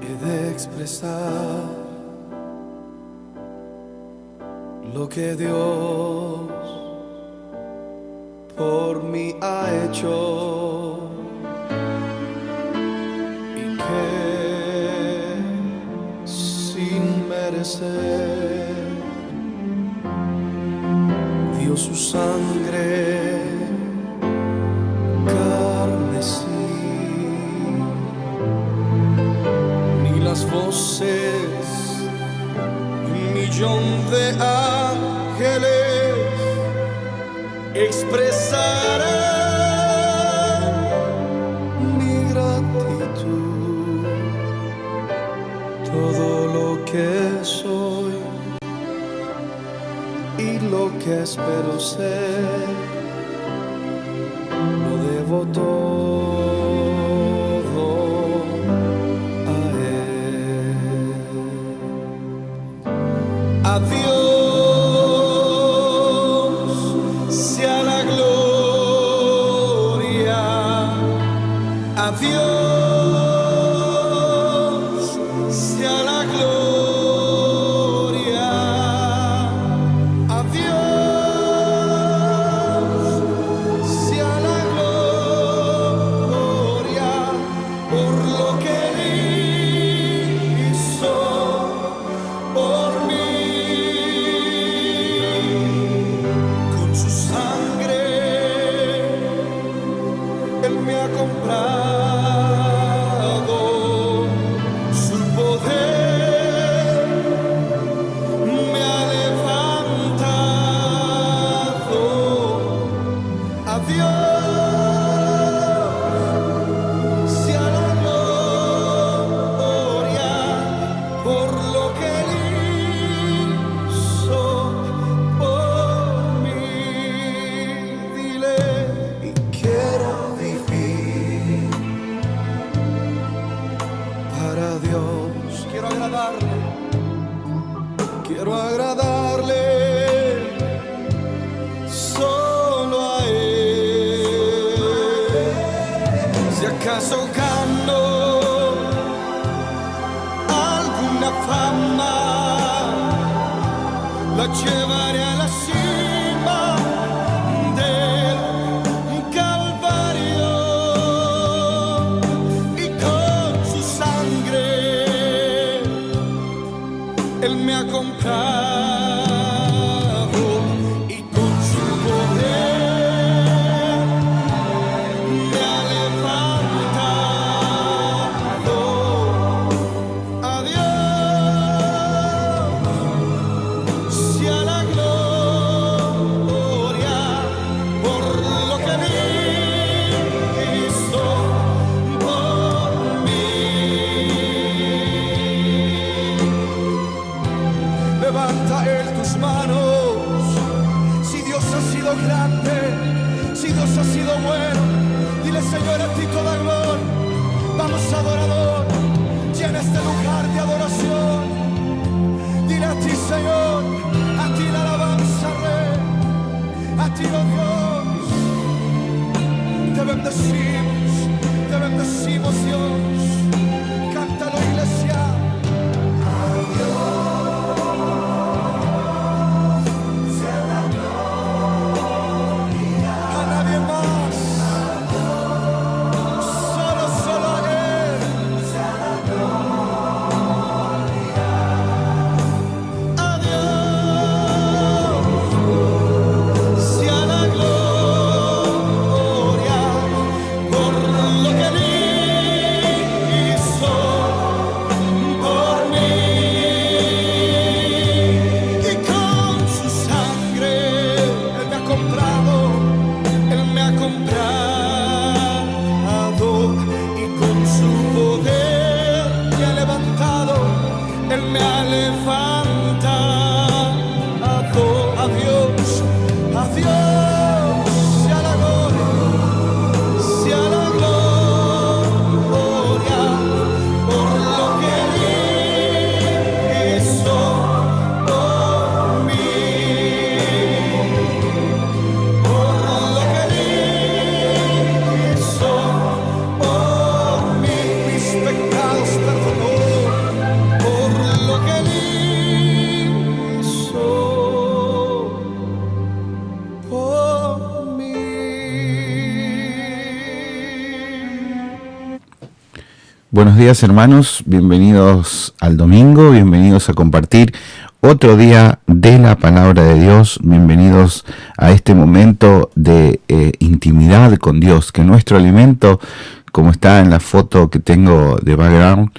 he de expresar lo que Dios por mí ha hecho y que sin merecer dio su sangre carmesí. Ni las voces de un millón de ángeles expresarán mi gratitud. Todo lo que soy y lo que espero ser, lo debo todo a Él. A Dios sea la gloria, a Dios sea la gloria, a Dios sea la gloria por lo que hizo por mí. Con su sangre Él me ha comprado, su poder me ha levantado. A Dios sea la gloria por lo que Él hizo por mí. Dile, y quiero vivir para Dios. Quiero agradarle, quiero agradarle solo a Él. Si acaso gano alguna fama, la llevaré a la cima del Calvario, y con su sangre Él me ha comprado, y con su poder me ha levantado. A Dios sea la días, hermanos, bienvenidos al domingo, bienvenidos a compartir otro día de la palabra de Dios, bienvenidos a este momento de intimidad con Dios, que nuestro alimento, como está en la foto que tengo de background,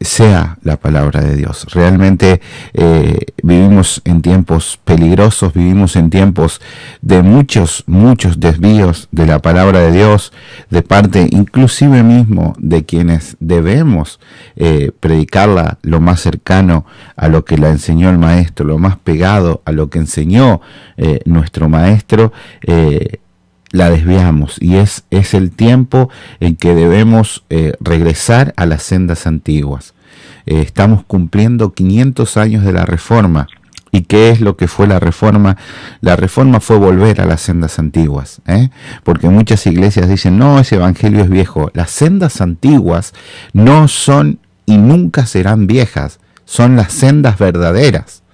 sea la palabra de Dios. Realmente vivimos en tiempos peligrosos, vivimos en tiempos de muchos desvíos de la palabra de Dios, de parte inclusive mismo de quienes debemos predicarla lo más cercano a lo que la enseñó el maestro, lo más pegado a lo que enseñó nuestro maestro. La desviamos, y es el tiempo en que debemos regresar a las sendas antiguas. Estamos cumpliendo 500 años de la Reforma. ¿Y qué es lo que fue la Reforma? La Reforma fue volver a las sendas antiguas, porque muchas iglesias dicen, no, ese evangelio es viejo. Las sendas antiguas no son y nunca serán viejas, son las sendas verdaderas.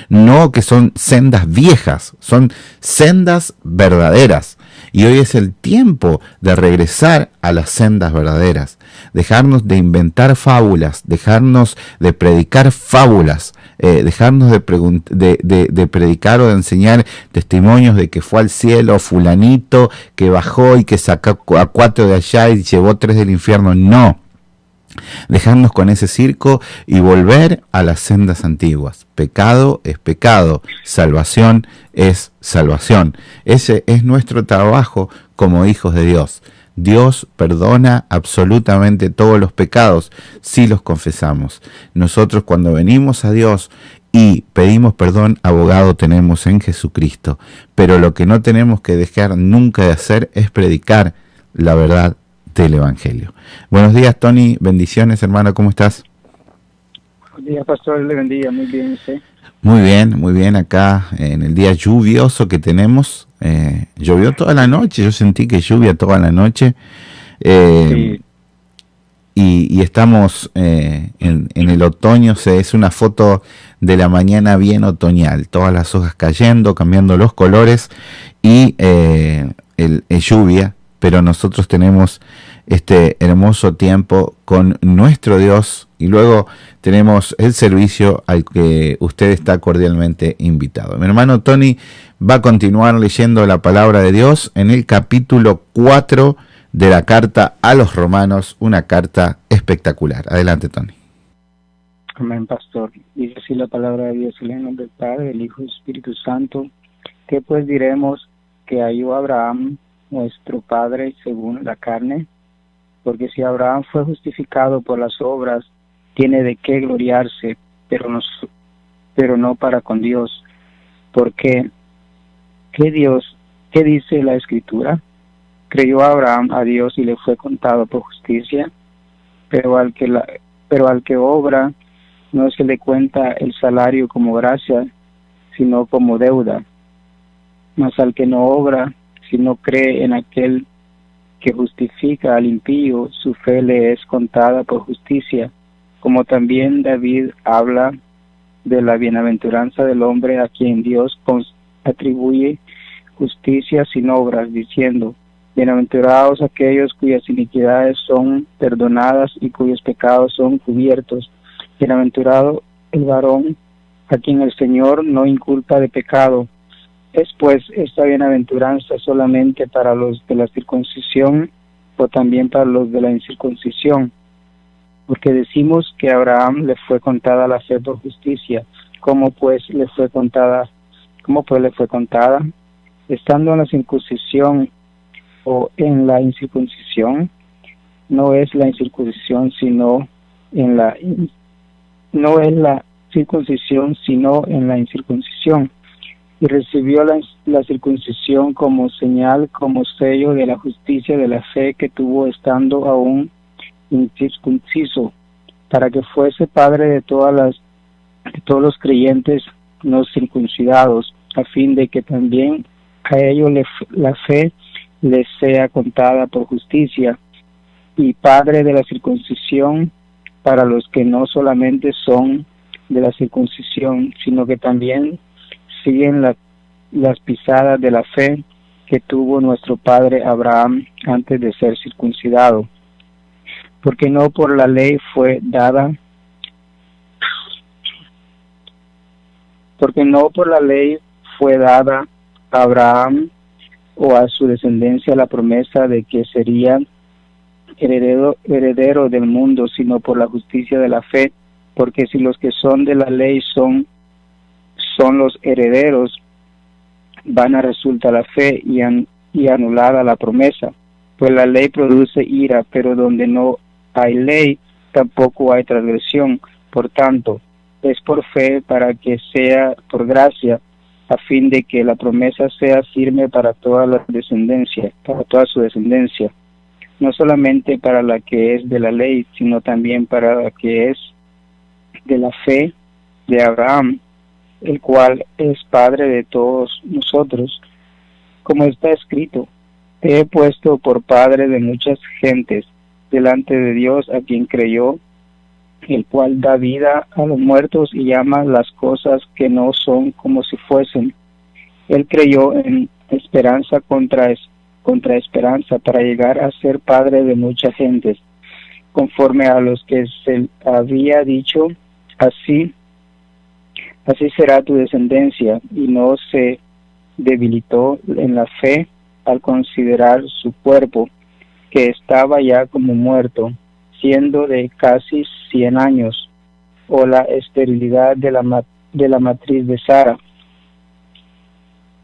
No que son sendas viejas, son sendas verdaderas. Y hoy es el tiempo de regresar a las sendas verdaderas, dejarnos de inventar fábulas, dejarnos de predicar fábulas, dejarnos de predicar o de enseñar testimonios de que fue al cielo fulanito, que bajó y que sacó a 4 de allá y llevó 3 del infierno. No. Dejarnos con ese circo y volver a las sendas antiguas. Pecado es pecado, salvación es salvación. Ese es nuestro trabajo como hijos de Dios. Dios perdona absolutamente todos los pecados si los confesamos. Nosotros, cuando venimos a Dios y pedimos perdón, abogado tenemos en Jesucristo. Pero lo que no tenemos que dejar nunca de hacer es predicar la verdad del Evangelio. Buenos días, Tony, bendiciones, hermano, ¿cómo estás? Buenos días, pastor, le bendiga, muy bien, ¿sí? Muy bien, acá en el día lluvioso que tenemos, llovió toda la noche, yo sentí que lluvia toda la noche, Sí. y estamos en el otoño, es una foto de la mañana bien otoñal, todas las hojas cayendo, cambiando los colores, y lluvia, pero nosotros tenemos este hermoso tiempo con nuestro Dios, y luego tenemos el servicio al que usted está cordialmente invitado. Mi hermano Tony va a continuar leyendo la palabra de Dios en el capítulo 4 de la carta a los Romanos, una carta espectacular. Adelante, Tony. Amén, pastor. Dice así la palabra de Dios en el nombre del Padre, del Hijo y del Espíritu Santo. ¿Qué pues diremos? Que halló Abraham, nuestro padre, según la carne, porque si Abraham fue justificado por las obras, tiene de qué gloriarse, pero no para con Dios. Porque ¿qué dice la Escritura? Creyó Abraham a Dios y le fue contado por justicia, pero al que obra no se le cuenta el salario como gracia, sino como deuda. Mas al que no obra, si no cree en aquel que justifica al impío, su fe le es contada por justicia. Como también David habla de la bienaventuranza del hombre a quien Dios atribuye justicia sin obras, diciendo: bienaventurados aquellos cuyas iniquidades son perdonadas y cuyos pecados son cubiertos. Bienaventurado el varón a quien el Señor no inculpa de pecado. ¿Es pues esta bienaventuranza solamente para los de la circuncisión o también para los de la incircuncisión? Porque decimos que a Abraham le fue contada la fe por justicia. ¿Cómo pues le fue contada? Estando en la circuncisión o en la incircuncisión. No es la incircuncisión sino en la circuncisión sino en la incircuncisión. Y recibió la circuncisión como señal, como sello de la justicia de la fe que tuvo estando aún incircunciso, para que fuese padre de todos los creyentes no circuncidados, a fin de que también a ellos la fe les sea contada por justicia, y padre de la circuncisión para los que no solamente son de la circuncisión, sino que también siguen las pisadas de la fe que tuvo nuestro padre Abraham antes de ser circuncidado, porque no por la ley fue dada, a Abraham o a su descendencia la promesa de que sería heredero del mundo, sino por la justicia de la fe, porque si los que son de la ley son los herederos, vana resulta la fe y anulada la promesa, pues la ley produce ira, pero donde no hay ley tampoco hay transgresión. Por tanto, es por fe para que sea por gracia, a fin de que la promesa sea firme para toda la descendencia, para toda su descendencia, no solamente para la que es de la ley, sino también para la que es de la fe de Abraham, el cual es Padre de todos nosotros. Como está escrito: te he puesto por padre de muchas gentes delante de Dios, a quien creyó, el cual da vida a los muertos y llama las cosas que no son como si fuesen. Él creyó en esperanza contra esperanza, para llegar a ser padre de muchas gentes, conforme a los que se había dicho: así será tu descendencia. Y no se debilitó en la fe al considerar su cuerpo, que estaba ya como muerto, siendo de casi 100 años, o la esterilidad de la matriz de Sara.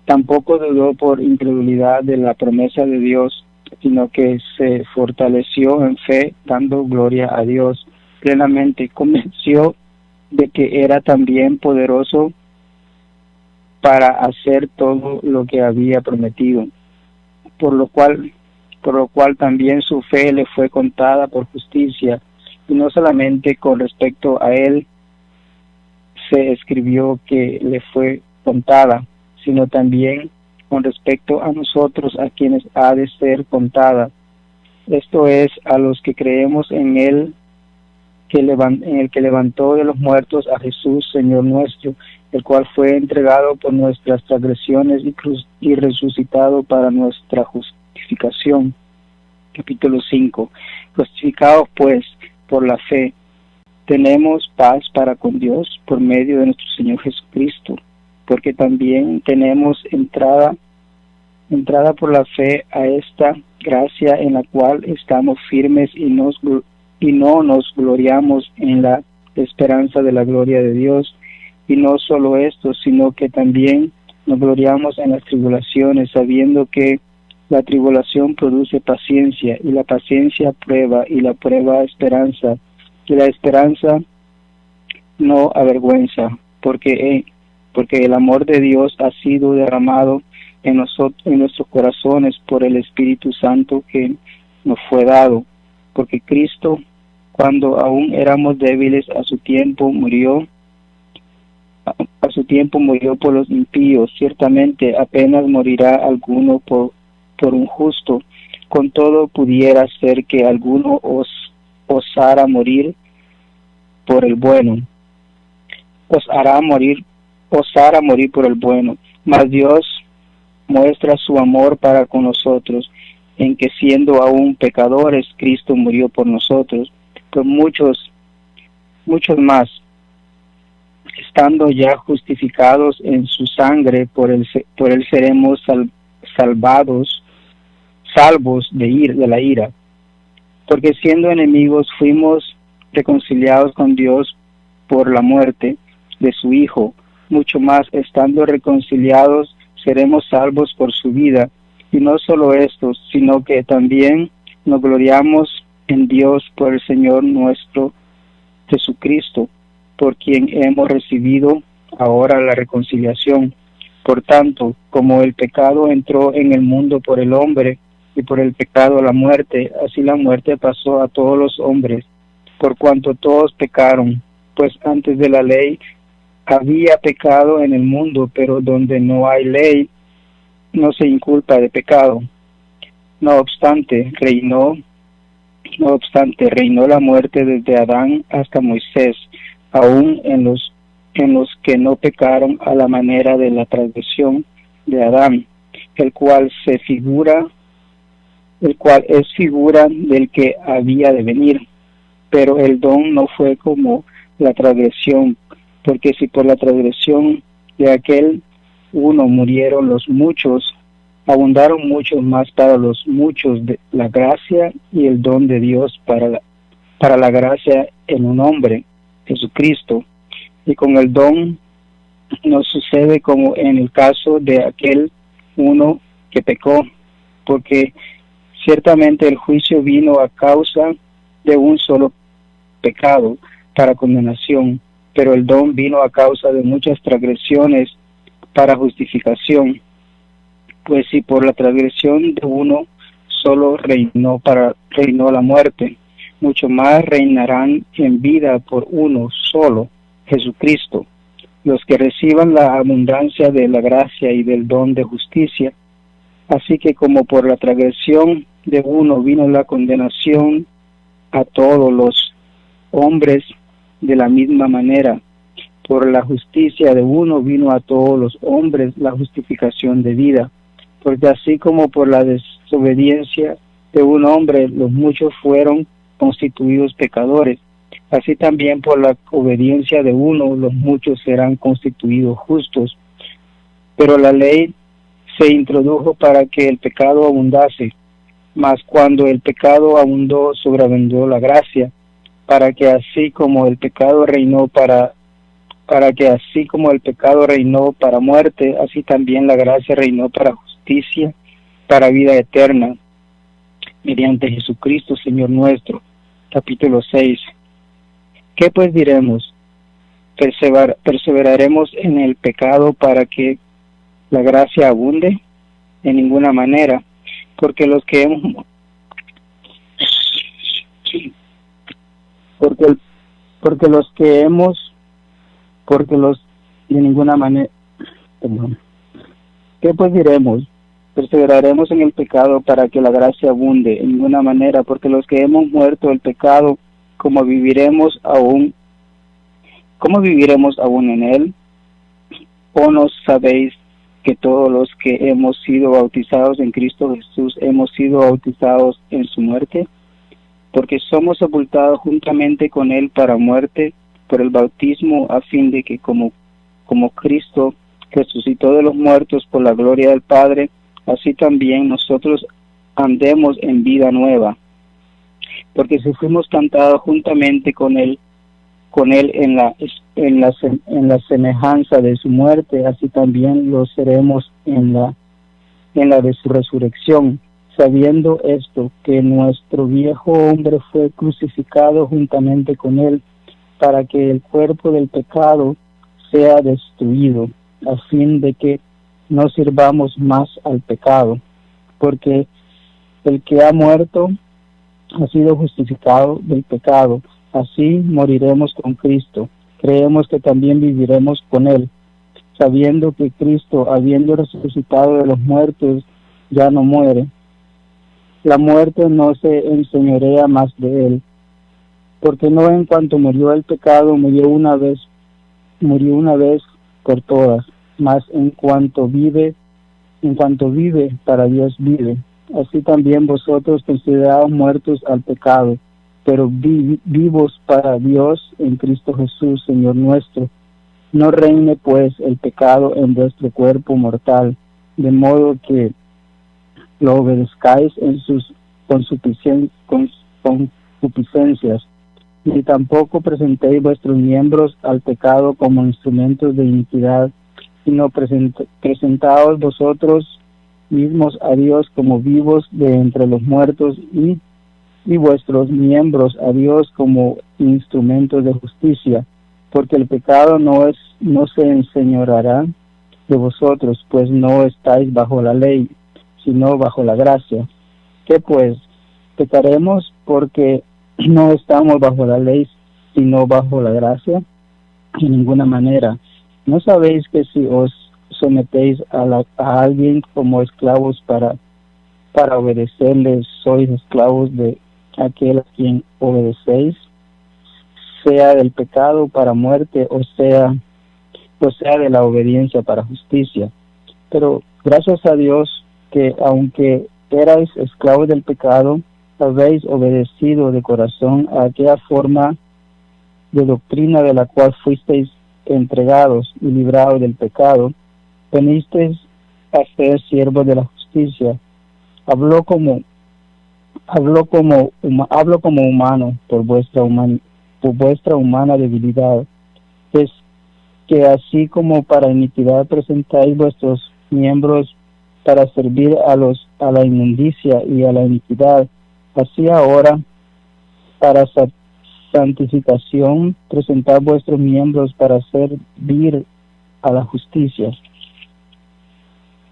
Tampoco dudó por incredulidad de la promesa de Dios, sino que se fortaleció en fe, dando gloria a Dios plenamente, convenció de que era también poderoso para hacer todo lo que había prometido, por lo cual también su fe le fue contada por justicia. Y no solamente con respecto a él se escribió que le fue contada, sino también con respecto a nosotros, a quienes ha de ser contada. Esto es, a los que creemos en él, en el que levantó de los muertos a Jesús, Señor nuestro, el cual fue entregado por nuestras transgresiones y resucitado para nuestra justificación. Capítulo 5. Justificados pues por la fe, tenemos paz para con Dios por medio de nuestro Señor Jesucristo, porque también tenemos entrada por la fe a esta gracia, en la cual estamos firmes y no nos gloriamos en la esperanza de la gloria de Dios. Y no solo esto, sino que también nos gloriamos en las tribulaciones, sabiendo que la tribulación produce paciencia, y la paciencia prueba, y la prueba esperanza, y la esperanza no avergüenza, porque el amor de Dios ha sido derramado en nuestros corazones por el Espíritu Santo que nos fue dado. Porque Cristo, cuando aún éramos débiles, a su tiempo murió por los impíos. Ciertamente apenas morirá alguno por un justo, con todo pudiera ser que alguno osara morir por el bueno. Osara morir por el bueno. Mas Dios muestra su amor para con nosotros, en que siendo aún pecadores, Cristo murió por nosotros. Pues muchos más, estando ya justificados en su sangre, por él seremos salvos de la ira. Porque siendo enemigos fuimos reconciliados con Dios por la muerte de su Hijo. Mucho más, estando reconciliados, seremos salvos por su vida. Y no solo esto, sino que también nos gloriamos en Dios por el Señor nuestro Jesucristo, por quien hemos recibido ahora la reconciliación. Por tanto, como el pecado entró en el mundo por el hombre, y por el pecado la muerte, así la muerte pasó a todos los hombres, por cuanto todos pecaron. Pues antes de la ley había pecado en el mundo, pero donde no hay ley, no se inculpa de pecado. No obstante, reinó la muerte desde Adán hasta Moisés, aún en los que no pecaron a la manera de la transgresión de Adán, el cual es figura del que había de venir, pero el don no fue como la transgresión, porque si por la transgresión de aquel uno murieron los muchos, abundaron muchos más para los muchos de la gracia y el don de Dios para la gracia en un hombre, Jesucristo. Y con el don no sucede como en el caso de aquel uno que pecó, porque ciertamente el juicio vino a causa de un solo pecado para condenación, pero el don vino a causa de muchas transgresiones para justificación. Pues si por la transgresión de uno solo reinó la muerte, mucho más reinarán en vida por uno solo, Jesucristo, los que reciban la abundancia de la gracia y del don de justicia. Así que como por la transgresión de uno vino la condenación a todos los hombres, de la misma manera, por la justicia de uno vino a todos los hombres la justificación de vida. Porque así como por la desobediencia de un hombre los muchos fueron constituidos pecadores, así también por la obediencia de uno los muchos serán constituidos justos. Pero la ley se introdujo para que el pecado abundase, mas cuando el pecado abundó, sobreabundó la gracia, para que así como el pecado reinó para muerte, así también la gracia reinó para justicia, para vida eterna, mediante Jesucristo Señor nuestro. Capítulo 6. ¿Qué pues diremos? ¿Perseveraremos en el pecado para que la gracia abunde? En ninguna manera, porque los que hemos de ninguna manera, perdón. ¿Qué pues diremos? Perseveraremos en el pecado para que la gracia abunde, en ninguna manera, porque los que hemos muerto el pecado, ¿cómo viviremos aún en él? ¿O no sabéis que todos los que hemos sido bautizados en Cristo Jesús hemos sido bautizados en su muerte? Porque somos sepultados juntamente con él para muerte por el bautismo, a fin de que como Cristo resucitó de los muertos por la gloria del Padre, así también nosotros andemos en vida nueva. Porque si fuimos cantados juntamente con él en la semejanza de su muerte, así también lo seremos en la de su resurrección, sabiendo esto, que nuestro viejo hombre fue crucificado juntamente con él, para que el cuerpo del pecado sea destruido, a fin de que no sirvamos más al pecado, porque el que ha muerto ha sido justificado del pecado. Así moriremos con Cristo. Creemos que también viviremos con él, sabiendo que Cristo, habiendo resucitado de los muertos, ya no muere. La muerte no se enseñorea más de él, porque no en cuanto murió el pecado, murió una vez por todas, mas en cuanto vive, para Dios vive. Así también vosotros considerados muertos al pecado, pero vivos para Dios en Cristo Jesús, Señor nuestro. No reine pues el pecado en vuestro cuerpo mortal, de modo que lo obedezcáis en sus concupiscencias, ni tampoco presentéis vuestros miembros al pecado como instrumentos de iniquidad, sino presentaos vosotros mismos a Dios como vivos de entre los muertos, y vuestros miembros a Dios como instrumentos de justicia, porque el pecado no se enseñoreará de vosotros, pues no estáis bajo la ley, sino bajo la gracia. ¿Qué pues? ¿Pecaremos porque no estamos bajo la ley, sino bajo la gracia? En ninguna manera. ¿No sabéis que si os sometéis a alguien como esclavos para obedecerles, sois esclavos de aquel a quien obedecéis, sea del pecado para muerte, o sea de la obediencia para justicia? Pero gracias a Dios que aunque erais esclavos del pecado, habéis obedecido de corazón a aquella forma de doctrina de la cual fuisteis entregados y librados del pecado, venisteis a ser siervos de la justicia. Hablo como humano por vuestra humana debilidad. Es que así como para iniquidad presentáis vuestros miembros para servir a la inmundicia y a la iniquidad, así ahora para santificación presentad vuestros miembros para servir a la justicia.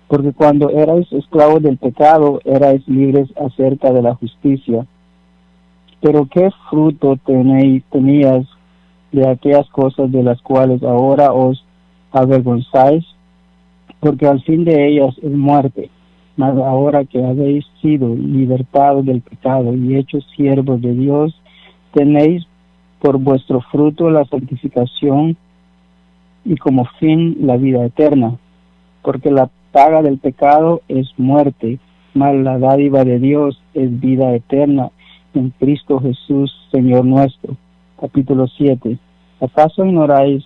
Porque cuando erais esclavos del pecado, erais libres acerca de la justicia. Pero ¿qué fruto tenías de aquellas cosas de las cuales ahora os avergonzáis? Porque al fin de ellas es muerte. Mas ahora que habéis sido libertados del pecado y hechos siervos de Dios, tenéis por vuestro fruto la santificación y como fin la vida eterna. Porque la paga del pecado es muerte, mas la dádiva de Dios es vida eterna en Cristo Jesús, Señor nuestro. Capítulo 7. ¿Acaso ignoráis,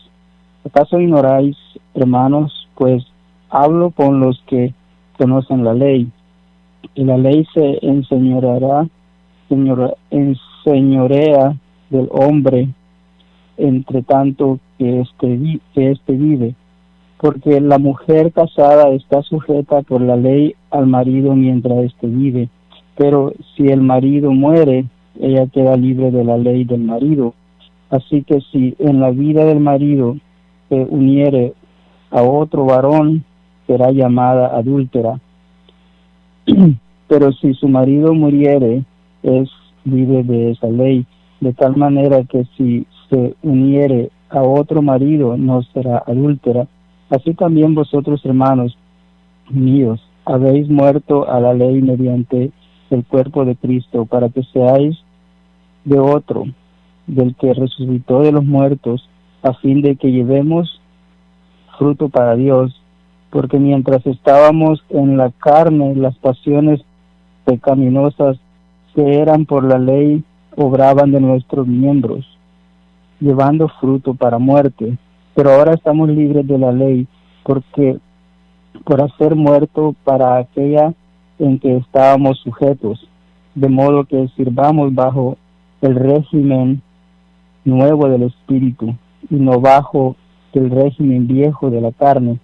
hermanos? Pues hablo con los que conocen la ley. Y la ley se enseñorea del hombre, entre tanto que éste vive. Porque la mujer casada está sujeta por la ley al marido mientras éste vive. Pero si el marido muere, ella queda libre de la ley del marido. Así que si en la vida del marido se uniere a otro varón, será llamada adúltera. Pero si su marido muriere, es libre de esa ley, de tal manera que si se uniere a otro marido, no será adúltera. Así también vosotros, hermanos míos, habéis muerto a la ley mediante el cuerpo de Cristo, para que seáis de otro, del que resucitó de los muertos, a fin de que llevemos fruto para Dios. Porque mientras estábamos en la carne, las pasiones pecaminosas que eran por la ley obraban de nuestros miembros, llevando fruto para muerte. Pero ahora estamos libres de la ley, porque por haber muerto para aquella en que estábamos sujetos, de modo que sirvamos bajo el régimen nuevo del Espíritu, y no bajo el régimen viejo de la carne.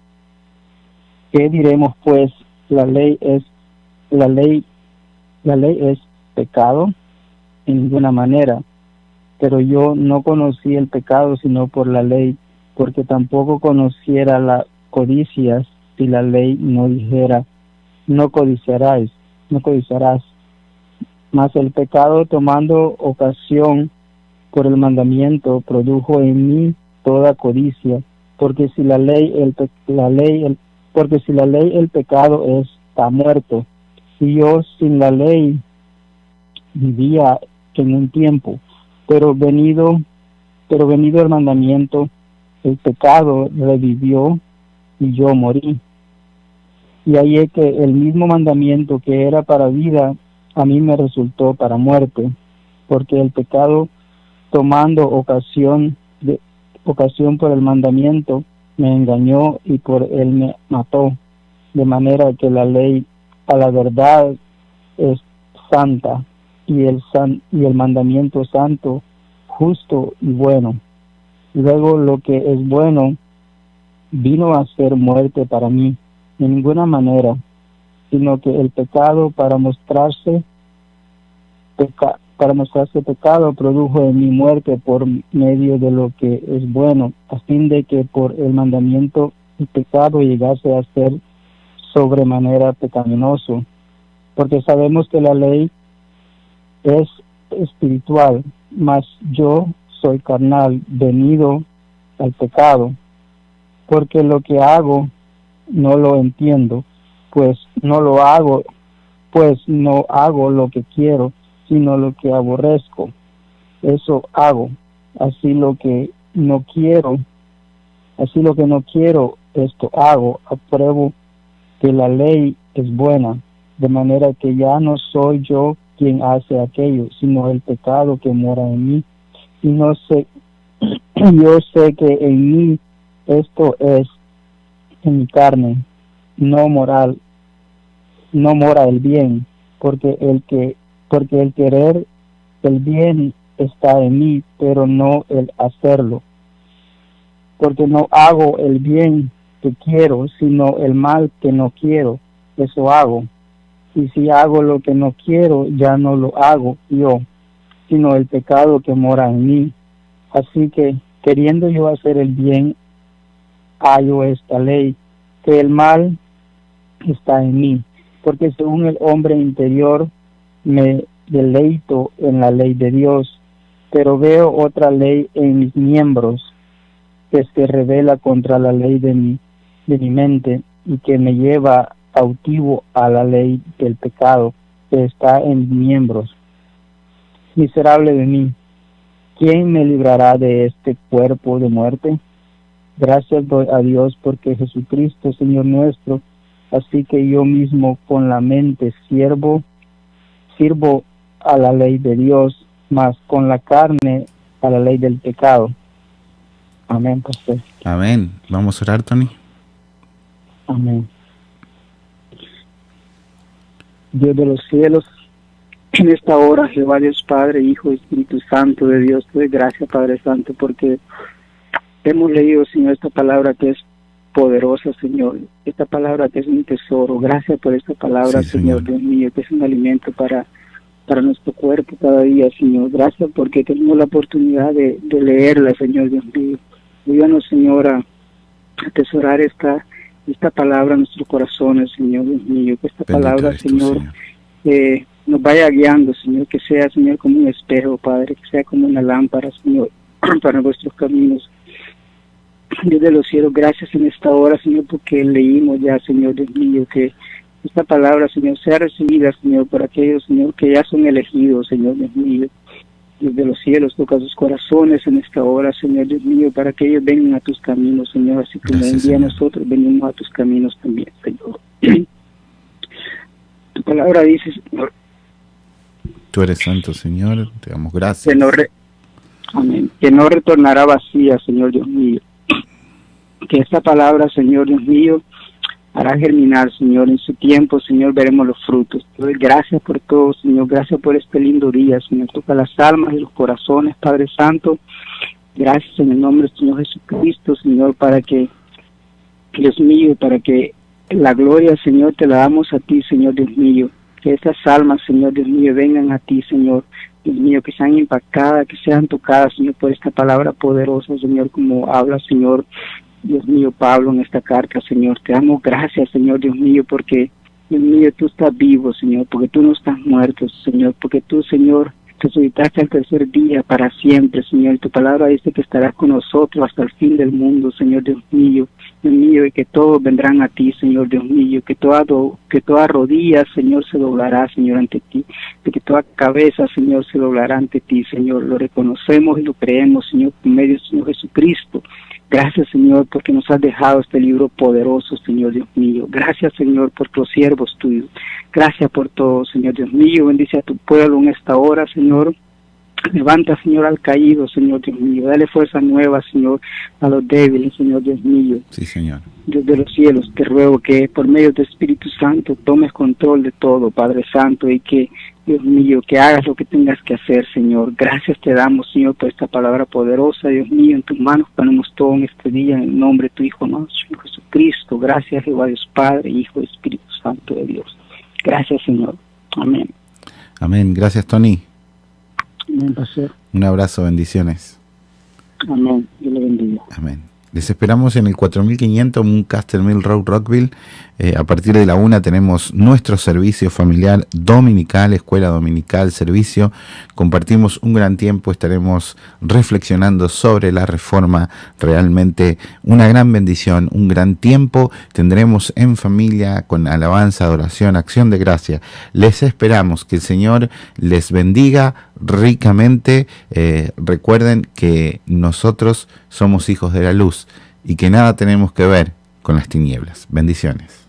¿Qué diremos pues? ¿La ley es pecado? En ninguna manera. Pero yo no conocí el pecado sino por la ley, porque tampoco conociera la codicia si la ley no dijera, no codiciarás. Mas el pecado, tomando ocasión por el mandamiento, produjo en mí toda codicia, porque si la ley el pecado está muerto, y yo sin la ley vivía en un tiempo, pero venido el mandamiento, el pecado revivió y yo morí. Y hallé que el mismo mandamiento que era para vida, a mí me resultó para muerte, porque el pecado, tomando ocasión por el mandamiento, me engañó y por él me mató, de manera que la ley a la verdad es santa, y el mandamiento santo, justo y bueno. Luego lo que es bueno vino a ser muerte para mí, de ninguna manera, sino que el pecado para mostrarse pecado produjo en mi muerte por medio de lo que es bueno, a fin de que por el mandamiento el pecado llegase a ser sobremanera pecaminoso. Porque sabemos que la ley es espiritual, mas yo soy carnal, venido al pecado, porque lo que hago no lo entiendo, pues no hago lo que quiero, sino lo que aborrezco. Eso hago. Así lo que no quiero, esto hago. Apruebo que la ley es buena, de manera que ya no soy yo quien hace aquello, sino el pecado que mora en mí. Y no sé, yo sé que en mí, esto es, en mi carne, no mora el bien, porque el querer el bien está en mí, pero no el hacerlo, porque no hago el bien que quiero, sino el mal que no quiero, eso hago. Y si hago lo que no quiero, ya no lo hago yo, sino el pecado que mora en mí. Así que, queriendo yo hacer el bien, hallo esta ley, que el mal está en mí, porque según el hombre interior me deleito en la ley de Dios, pero veo otra ley en mis miembros que se revela contra la ley de mi mente y que me lleva cautivo a la ley del pecado que está en mis miembros. Miserable de mí, ¿quién me librará de este cuerpo de muerte? Gracias doy a Dios porque Jesucristo, Señor nuestro. Así que yo mismo con la mente sirvo a la ley de Dios, mas con la carne a la ley del pecado. Amén, pastor. Amén. Vamos a orar, Tony. Amén. Dios de los cielos, en esta hora, Jehová Dios Padre, Hijo y Espíritu Santo de Dios, te doy gracias, Padre Santo, porque hemos leído, Señor, esta palabra que es poderosa, Señor, esta palabra que es un tesoro. Gracias por esta palabra, Sí, Señor, Dios mío, que es un alimento para nuestro cuerpo cada día, Señor. Gracias porque tenemos la oportunidad de leerla, Señor, Dios mío. Ayúdanos, Señor, a atesorar esta palabra en nuestros corazones, Señor, Dios mío, que esta Bendito palabra, eres tú, Señor, Señor. nos vaya guiando, Señor, que sea, Señor, como un espejo, Padre, que sea como una lámpara, Señor, para nuestros caminos. Dios de los cielos, gracias en esta hora, Señor, porque leímos ya, Señor, Dios mío, que esta palabra, Señor, sea recibida, Señor, por aquellos, Señor, que ya son elegidos, Señor, Dios mío. Dios de los cielos, toca sus corazones en esta hora, Señor, Dios mío, para que ellos vengan a tus caminos, Señor, así como Gracias, un día Señor. nosotros venimos a tus caminos también, Señor. Tu palabra dice, Señor, Tú eres santo, Señor. Te damos gracias. amén, que no retornará vacía, Señor, Dios mío. Que esta palabra, Señor, Dios mío, hará germinar, Señor, en su tiempo, Señor, veremos los frutos. Te doy gracias por todo, Señor, gracias por este lindo día, Señor, toca las almas y los corazones, Padre Santo. Gracias en el nombre del Señor Jesucristo, Señor, para que, Dios mío, para que la gloria, Señor, te la damos a ti, Señor, Dios mío. Que estas almas, Señor, Dios mío, vengan a ti, Señor, Dios mío, que sean impactadas, que sean tocadas, Señor, por esta palabra poderosa, Señor, como habla, Señor, Dios mío, Pablo, en esta carta, Señor. Te damos gracias, Señor, Dios mío, porque, Dios mío, tú estás vivo, Señor, porque tú no estás muerto, Señor, porque tú, Señor, resucitaste al tercer día para siempre, Señor. Y tu palabra dice que estarás con nosotros hasta el fin del mundo, Señor, Dios mío, y que todos vendrán a ti, Señor, Dios mío, que toda rodilla, Señor, se doblará, Señor, ante ti, de que toda cabeza, Señor, se doblará ante ti, Señor. Lo reconocemos y lo creemos, Señor, por medio del Señor Jesucristo. Gracias, Señor, porque nos has dejado este libro poderoso, Señor Dios mío. Gracias, Señor, por los siervos tuyos. Gracias por todo, Señor Dios mío. Bendice a tu pueblo en esta hora, Señor. Levanta, Señor, al caído, Señor Dios mío. Dale fuerza nueva, Señor, a los débiles, Señor Dios mío. Sí, Señor. Dios de los cielos, te ruego que por medio del Espíritu Santo tomes control de todo, Padre Santo, y que, Dios mío, que hagas lo que tengas que hacer, Señor. Gracias te damos, Señor, por esta palabra poderosa, Dios mío. En tus manos ponemos todo en este día, en el nombre de tu Hijo nuestro, Jesucristo. Gracias, Jehová Dios Padre, Hijo y Espíritu Santo de Dios. Gracias, Señor. Amén. Amén. Gracias, Tony. Amén, pastor. Un abrazo, bendiciones. Amén. Dios le bendiga. Amén. Les esperamos en el 4500 Muncaster Mill Road, Rockville. A partir de la 1 tenemos nuestro servicio familiar dominical, escuela dominical, servicio. Compartimos un gran tiempo, estaremos reflexionando sobre la reforma. Realmente una gran bendición, un gran tiempo tendremos en familia con alabanza, adoración, acción de gracia. Les esperamos, que el Señor les bendiga ricamente. Recuerden que nosotros somos hijos de la luz y que nada tenemos que ver con las tinieblas. Bendiciones.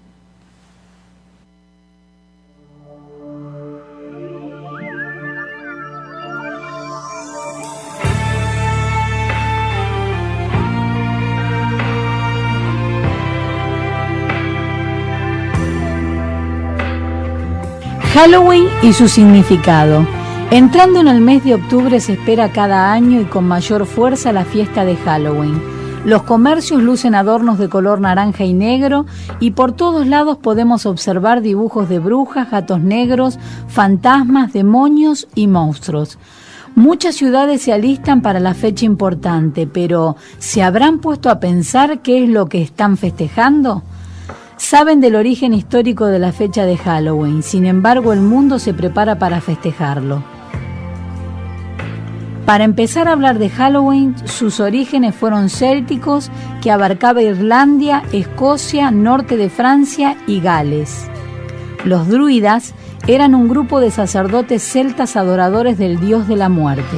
Halloween y su significado. Entrando en el mes de octubre se espera cada año y con mayor fuerza la fiesta de Halloween. Los comercios lucen adornos de color naranja y negro y por todos lados podemos observar dibujos de brujas, gatos negros, fantasmas, demonios y monstruos. Muchas ciudades se alistan para la fecha importante, pero ¿se habrán puesto a pensar qué es lo que están festejando? Saben del origen histórico de la fecha de Halloween, sin embargo el mundo se prepara para festejarlo. Para empezar a hablar de Halloween, sus orígenes fueron célticos, que abarcaba Irlanda, Escocia, norte de Francia y Gales. Los druidas eran un grupo de sacerdotes celtas adoradores del dios de la muerte.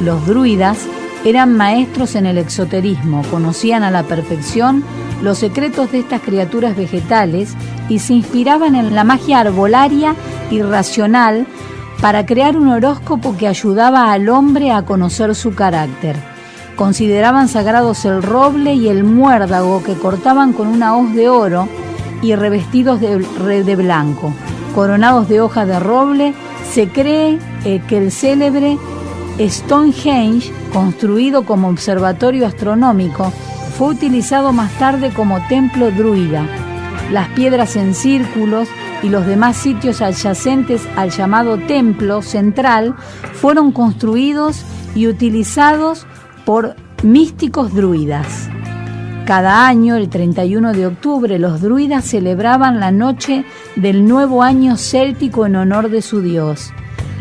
Los druidas eran maestros en el exoterismo, conocían a la perfección los secretos de estas criaturas vegetales y se inspiraban en la magia arbolaria y racional para crear un horóscopo que ayudaba al hombre a conocer su carácter. Consideraban sagrados el roble y el muérdago que cortaban con una hoz de oro y revestidos de blanco. Coronados de hojas de roble, se cree que el célebre Stonehenge, construido como observatorio astronómico, fue utilizado más tarde como templo druida. Las piedras en círculos y los demás sitios adyacentes al llamado templo central fueron construidos y utilizados por místicos druidas. Cada año, el 31 de octubre, los druidas celebraban la noche del nuevo año céltico en honor de su dios.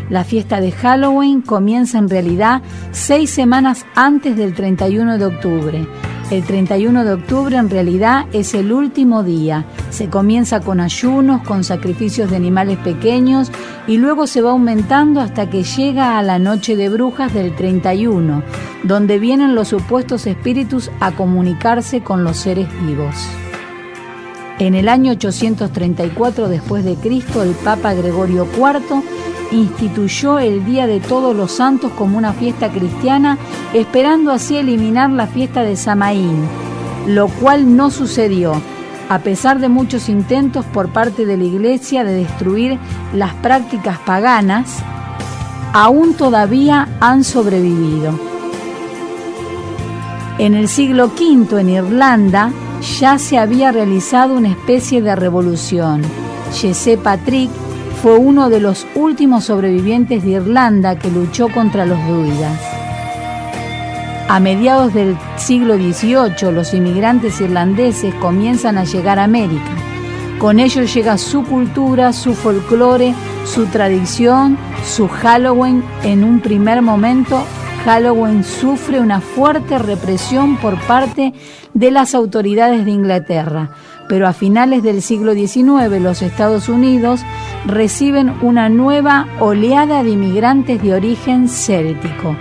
La fiesta de Halloween comienza en realidad 6 semanas antes del 31 de octubre. El 31 de octubre en realidad es el último día. Se comienza con ayunos, con sacrificios de animales pequeños y luego se va aumentando hasta que llega a la noche de brujas del 31, donde vienen los supuestos espíritus a comunicarse con los seres vivos. En el año 834 después de Cristo, el Papa Gregorio IV instituyó el Día de Todos los Santos como una fiesta cristiana, esperando así eliminar la fiesta de Samaín, lo cual no sucedió, a pesar de muchos intentos por parte de la Iglesia de destruir las prácticas paganas, aún todavía han sobrevivido. En el siglo V, en Irlanda, ya se había realizado una especie de revolución. Jesse Patrick fue uno de los últimos sobrevivientes de Irlanda que luchó contra los druidas. A mediados del siglo XVIII, los inmigrantes irlandeses comienzan a llegar a América. Con ellos llega su cultura, su folclore, su tradición, su Halloween. En un primer momento, Halloween sufre una fuerte represión por parte de las autoridades de Inglaterra, pero a finales del siglo XIX los Estados Unidos reciben una nueva oleada de inmigrantes de origen céltico.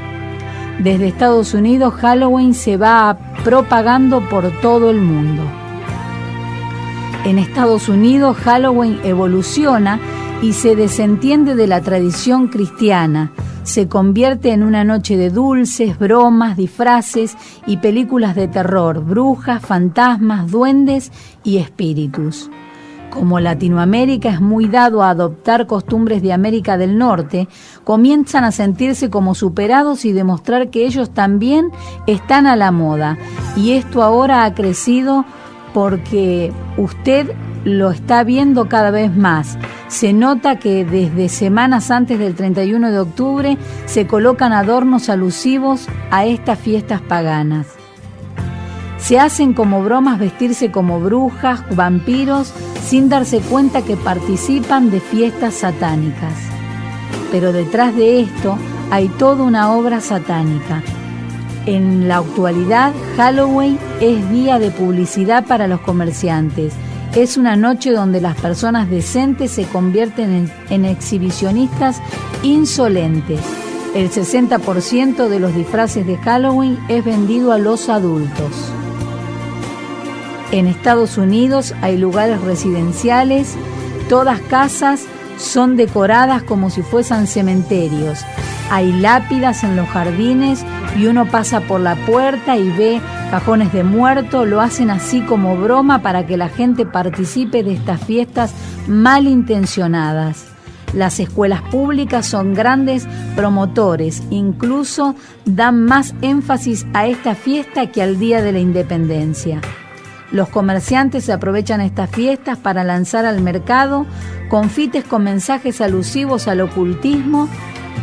Desde Estados Unidos, Halloween se va propagando por todo el mundo. En Estados Unidos, Halloween evoluciona y se desentiende de la tradición cristiana. Se convierte en una noche de dulces, bromas, disfraces y películas de terror, brujas, fantasmas, duendes y espíritus. Como Latinoamérica es muy dado a adoptar costumbres de América del Norte, comienzan a sentirse como superados y demostrar que ellos también están a la moda. Y esto ahora ha crecido porque usted lo está viendo cada vez más. Se nota que desde semanas antes del 31 de octubre se colocan adornos alusivos a estas fiestas paganas. Se hacen como bromas vestirse como brujas, vampiros, sin darse cuenta que participan de fiestas satánicas. Pero detrás de esto hay toda una obra satánica. En la actualidad, Halloween es día de publicidad para los comerciantes. Es una noche donde las personas decentes se convierten en exhibicionistas insolentes. El 60% de los disfraces de Halloween es vendido a los adultos. En Estados Unidos hay lugares residenciales, todas casas son decoradas como si fuesen cementerios. Hay lápidas en los jardines y uno pasa por la puerta y ve cajones de muerto. Lo hacen así como broma para que la gente participe de estas fiestas malintencionadas. Las escuelas públicas son grandes promotores, incluso dan más énfasis a esta fiesta que al Día de la Independencia. Los comerciantes aprovechan estas fiestas para lanzar al mercado confites con mensajes alusivos al ocultismo.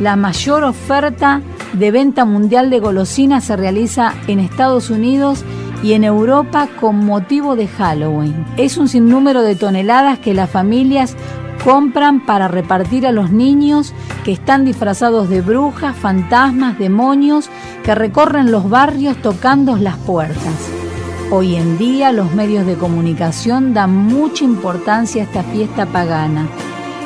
La mayor oferta de venta mundial de golosinas se realiza en Estados Unidos y en Europa con motivo de Halloween. Es un sinnúmero de toneladas que las familias compran para repartir a los niños que están disfrazados de brujas, fantasmas, demonios, que recorren los barrios tocando las puertas. Hoy en día los medios de comunicación dan mucha importancia a esta fiesta pagana.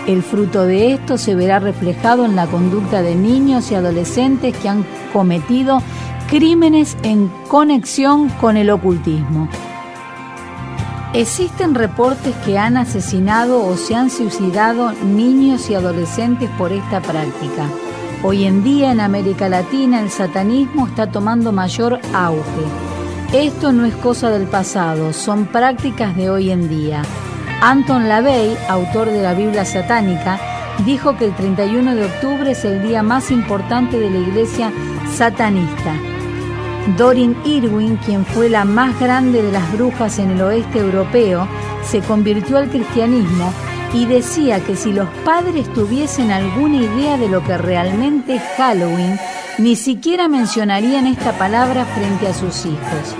El fruto de esto se verá reflejado en la conducta de niños y adolescentes que han cometido crímenes en conexión con el ocultismo. Existen reportes que han asesinado o se han suicidado niños y adolescentes por esta práctica. Hoy en día en América Latina el satanismo está tomando mayor auge. Esto no es cosa del pasado, son prácticas de hoy en día. Anton LaVey, autor de la Biblia satánica, dijo que el 31 de octubre es el día más importante de la iglesia satanista. Doreen Irwin, quien fue la más grande de las brujas en el oeste europeo, se convirtió al cristianismo y decía que si los padres tuviesen alguna idea de lo que realmente es Halloween, ni siquiera mencionarían esta palabra frente a sus hijos.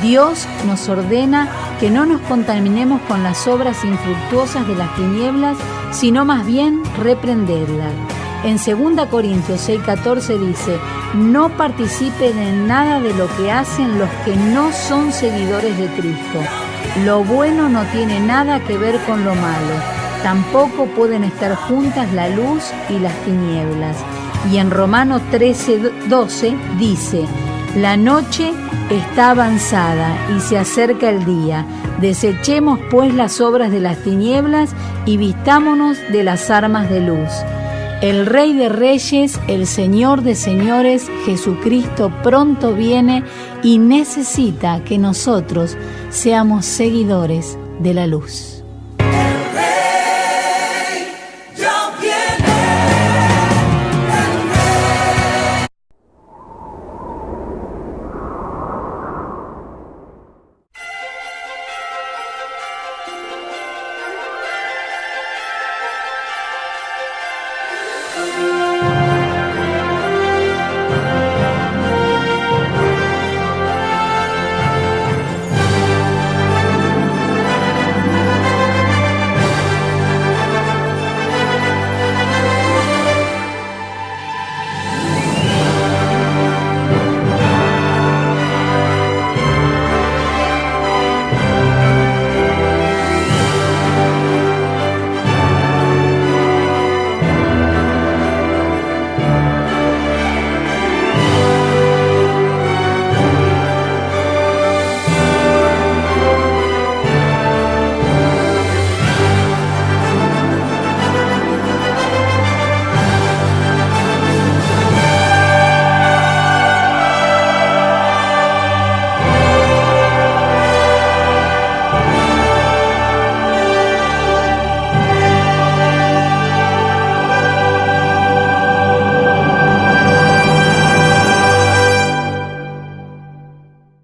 Dios nos ordena que no nos contaminemos con las obras infructuosas de las tinieblas, sino más bien reprenderlas. En 2 Corintios 6:14 dice: no participen en nada de lo que hacen los que no son seguidores de Cristo. Lo bueno no tiene nada que ver con lo malo. Tampoco pueden estar juntas la luz y las tinieblas. Y en Romanos 13:12 dice: la noche está avanzada y se acerca el día. Desechemos pues las obras de las tinieblas y vistámonos de las armas de luz. El Rey de Reyes, el Señor de Señores, Jesucristo pronto viene y necesita que nosotros seamos seguidores de la luz.